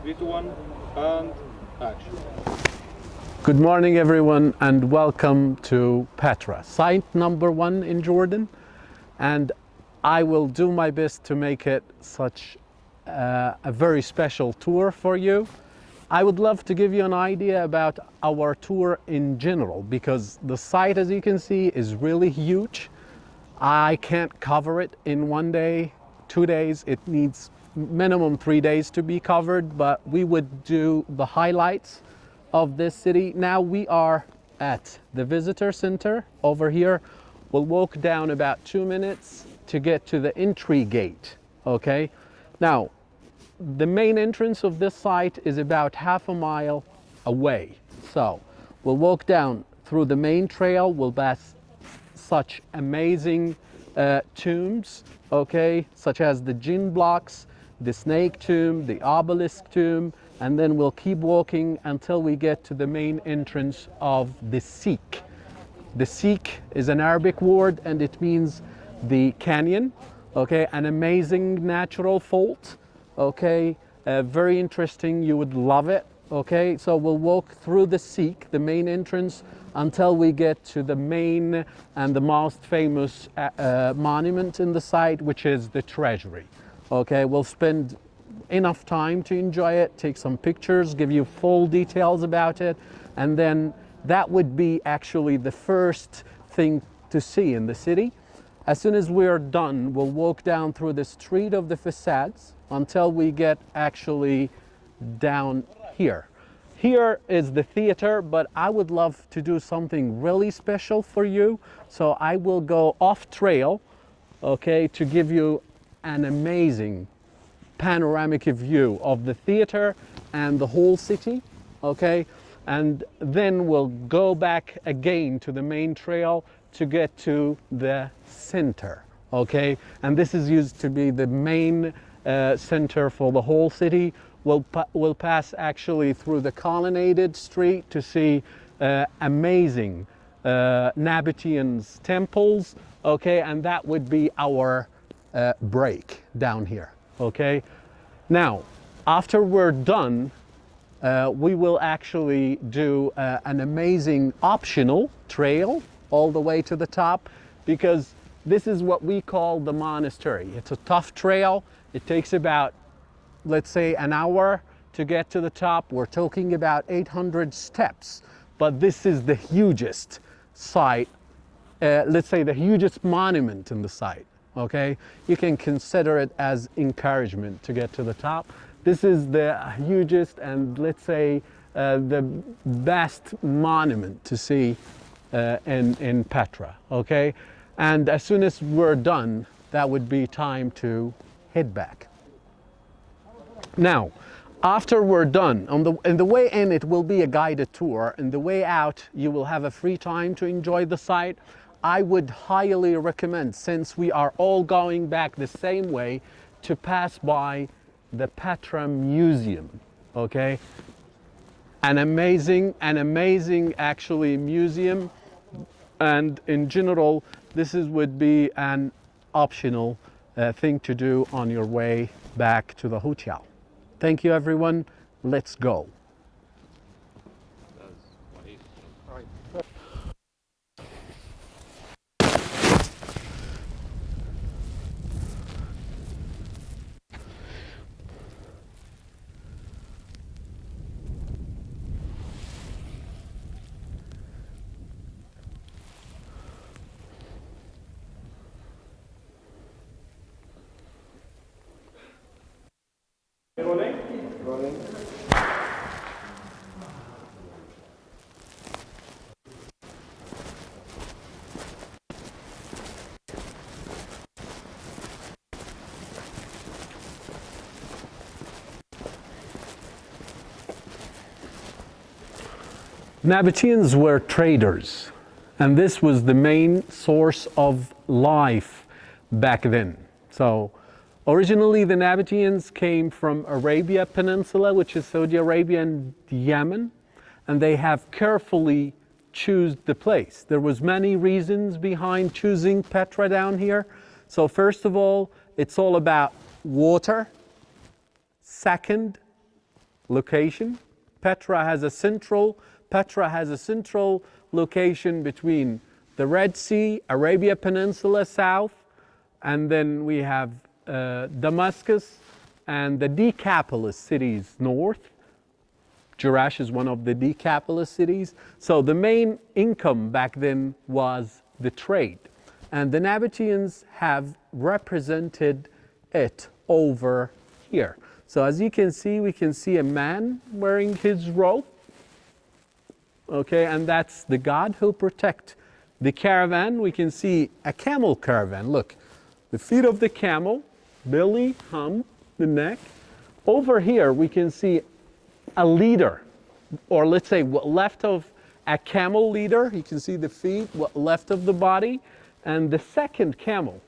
3, 2, 1, and action. Good morning, everyone, and welcome to Petra, site number 1 in Jordan. And I will do my best to make it such a very special tour for you. I would love to give you an idea about our tour in general, because the site, as you can see, is really huge. I can't cover it in 1 day, 2 days. It needs minimum 3 days to be covered, but we would do the highlights of this city. Now we are at the visitor center over here. We'll walk down about 2 minutes to get to the entry gate, okay? Now, the main entrance of this site is about half a mile away. So we'll walk down through the main trail. We'll pass such amazing tombs, okay, such as the Jinn blocks, the snake tomb, the obelisk tomb, and then we'll keep walking until we get to the main entrance of the Seek. The Seek is an Arabic word and it means the canyon, okay, an amazing natural fault, okay, very interesting, you would love it, okay. So we'll walk through the Seek, the main entrance, until we get to the main and the most famous monument in the site, which is the treasury. Okay, we'll spend enough time to enjoy it, take some pictures, give you full details about it, and then that would be actually the first thing to see in the city. As soon as we're done, we'll walk down through the street of the facades until we get actually down here. Here is the theater, but I would love to do something really special for you. So I will go off trail, okay, to give you an amazing panoramic view of the theater and the whole city, okay? And then we'll go back again to the main trail to get to the center, okay? And this is used to be the main center for the whole city. We'll pass actually through the colonnaded street to see amazing Nabateans temples, okay? And that would be our break down here, okay? Now, after we're done, we will actually do an amazing optional trail all the way to the top, because this is what we call the monastery. It's a tough trail. It takes about, let's say, an hour to get to the top. We're talking about 800 steps, but this is the hugest site, let's say the hugest monument in the site, okay? You can consider it as encouragement to get to the top. This is the hugest and, let's say, the best monument to see in Petra, okay? And as soon as we're done, that would be time to head back. Now, after we're done, in the way in it will be a guided tour, and the way out you will have a free time to enjoy the site. I would highly recommend, since we are all going back the same way, to pass by the Petra Museum, okay? An amazing actually museum, and in general this would be an optional thing to do on your way back to the hotel. Thank you, everyone. Let's go. Rolling. Nabateans were traders, and this was the main source of life back then. So originally the Nabateans came from Arabia Peninsula, which is Saudi Arabia and Yemen, and they have carefully choose the place. There was many reasons behind choosing Petra down here. So first of all, it's all about water. Second, location. Petra has a central location between the Red Sea, Arabia Peninsula south, and then we have Damascus and the Decapolis cities north. Jerash is one of the Decapolis cities. So the main income back then was the trade. And the Nabateans have represented it over here. So as you can see, we can see a man wearing his robe. Okay, and that's the God who protect the caravan. We can see a camel caravan. Look, the feet of the camel, belly, hump, the neck. Over here, we can see a leader, or let's say what left of a camel leader. You can see the feet, what left of the body, and the second camel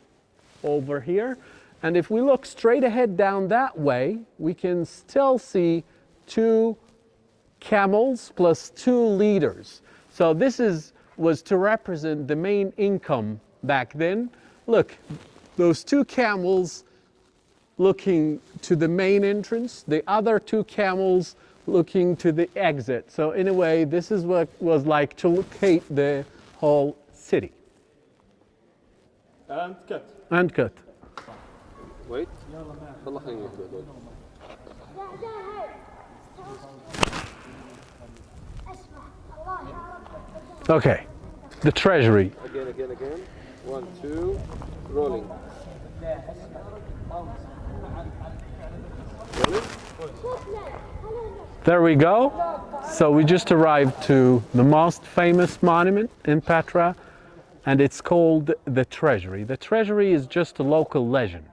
over here. And if we look straight ahead down that way, we can still see 2 camels plus 2 leaders. So this was to represent the main income back then. Look, those 2 camels looking to the main entrance, the other 2 camels looking to the exit. So in a way, this is what was like to locate the whole city. And cut. And cut. Wait. والله خليني واحد هذول. Okay, the treasury. Again. 1, 2, rolling. There we go. So we just arrived to the most famous monument in Petra, and it's called the Treasury. The Treasury is just a local legend.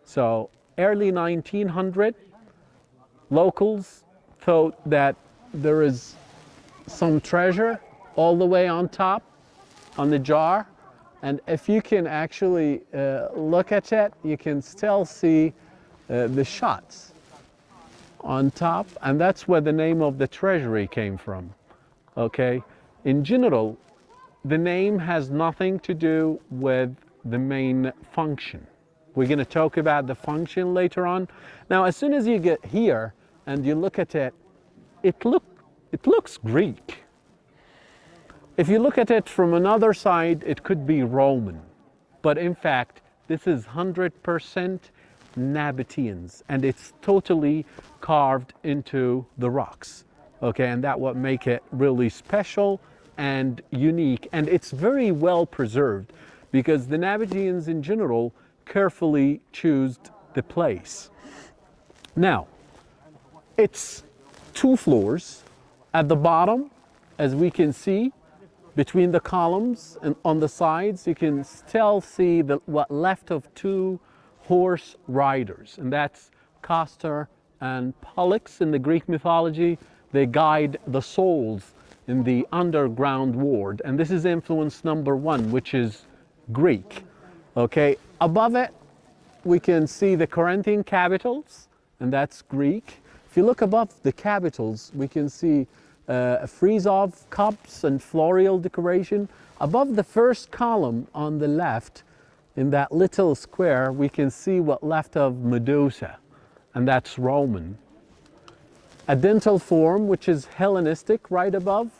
So early 1900, locals thought that there is some treasure all the way on top, on the jar, and if you can actually look at it, you can still see the shots on top, and that's where the name of the treasury came from. Okay, in general, the name has nothing to do with the main function. We're going to talk about the function later on. Now, as soon as you get here and you look at it, it looks Greek. If you look at it from another side, it could be Roman, but in fact, this is 100% Nabateans, and it's totally carved into the rocks. Okay, and that what make it really special and unique, and it's very well preserved because the Nabateans in general carefully choose the place. Now, it's 2 floors. At the bottom, as we can see, between the columns and on the sides, you can still see what left of 2 horse riders, and that's Castor and Pollux in the Greek mythology. They guide the souls in the underground world, and this is influence number 1, which is Greek. Okay, above it, we can see the Corinthian capitals, and that's Greek. If you look above the capitals, we can see a frieze of cups and floral decoration. Above the first column on the left, in that little square, we can see what left of Medusa, and that's Roman. A dental form, which is Hellenistic, right above.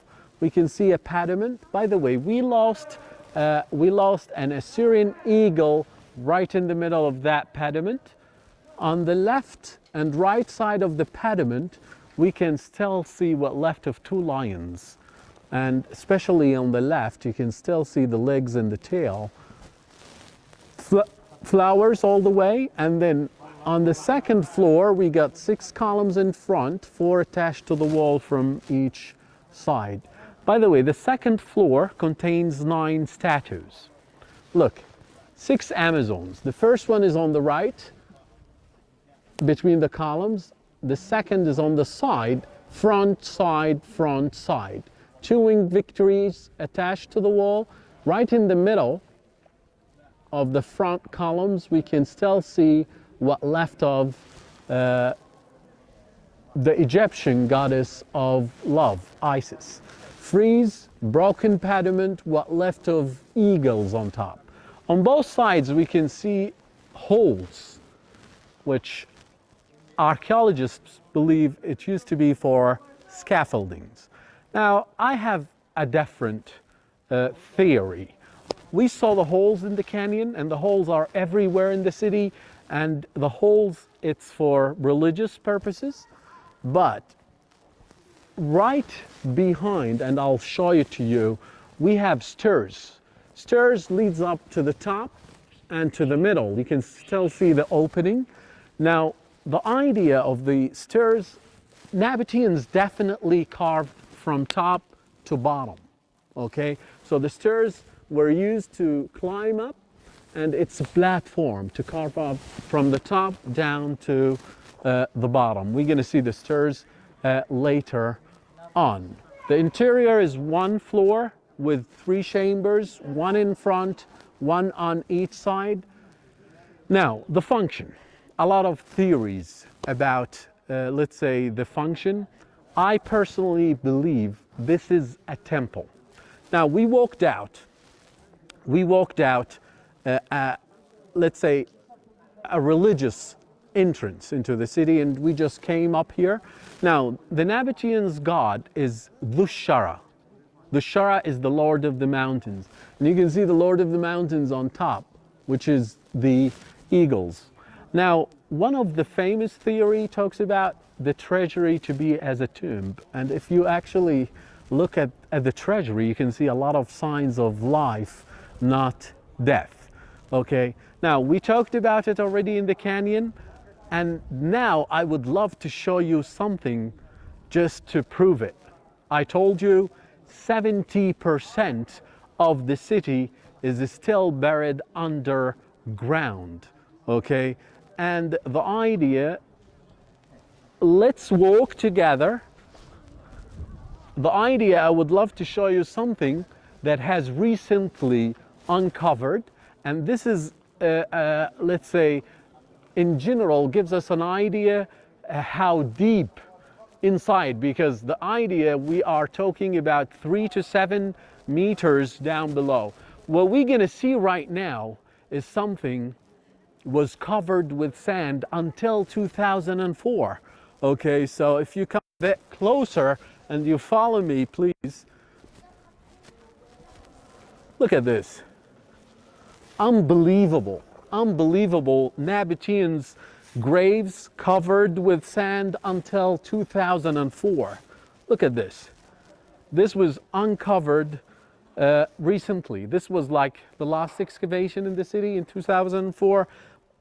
We can see a pediment. By the way, we lost an Assyrian eagle right in the middle of that pediment. On the left and right side of the pediment, we can still see what left of 2 lions. And especially on the left, you can still see the legs and the tail. Flowers all the way, and then on the second floor, we got 6 columns in front, 4 attached to the wall from each side. By the way, the second floor contains 9 statues. Look, 6 Amazons. The first one is on the right, between the columns. The second is on the side, front side, front side. 2 winged victories attached to the wall. Right in the middle of the front columns, we can still see what left of the Egyptian goddess of love, Isis. Frieze, broken pediment, what left of eagles on top. On both sides, we can see holes, which archaeologists believe it used to be for scaffoldings. Now, I have a different theory. We saw the holes in the canyon, and the holes are everywhere in the city, and the holes, it's for religious purposes, but right behind, and I'll show it to you, we have stairs. Stairs leads up to the top and to the middle. You can still see the opening. Now, the idea of the stairs, Nabateans definitely carved from top to bottom, okay? So the stairs were used to climb up, and it's a platform to carve up from the top down to the bottom. We're gonna see the stairs later on. The interior is one floor with 3 chambers, one in front, one on each side. Now, the function. A lot of theories about, let's say, the function. I personally believe this is a temple. Now, we walked out, let's say, a religious entrance into the city, and we just came up here. Now, the Nabateans' god is Dushara. Dushara is the Lord of the Mountains. And you can see the Lord of the Mountains on top, which is the eagles. Now, one of the famous theory talks about the treasury to be as a tomb. And if you actually look at the treasury, you can see a lot of signs of life, not death. Okay, now we talked about it already in the canyon, and now I would love to show you something just to prove it. I told you 70% of the city is still buried underground, okay? And the idea, let's walk together. The idea, I would love to show you something that has recently uncovered, and this is, let's say, in general, gives us an idea how deep inside, because the idea, we are talking about 3 to 7 meters down below. What we're gonna see right now is something was covered with sand until 2004. Okay, so if you come a bit closer and you follow me, please. Look at this. Unbelievable, unbelievable. Nabateans' graves covered with sand until 2004. Look at this. This was uncovered recently. This was like the last excavation in the city in 2004.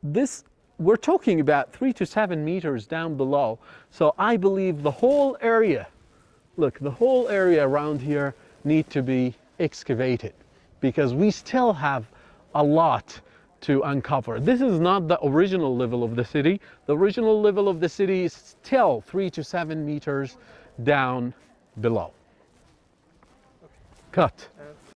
This, we're talking about 3 to 7 meters down below. So I believe the whole area, look, the whole area around here need to be excavated, because we still have a lot to uncover. This is not the original level of the city. The original level of the city is still 3 to 7 meters down below. Cut.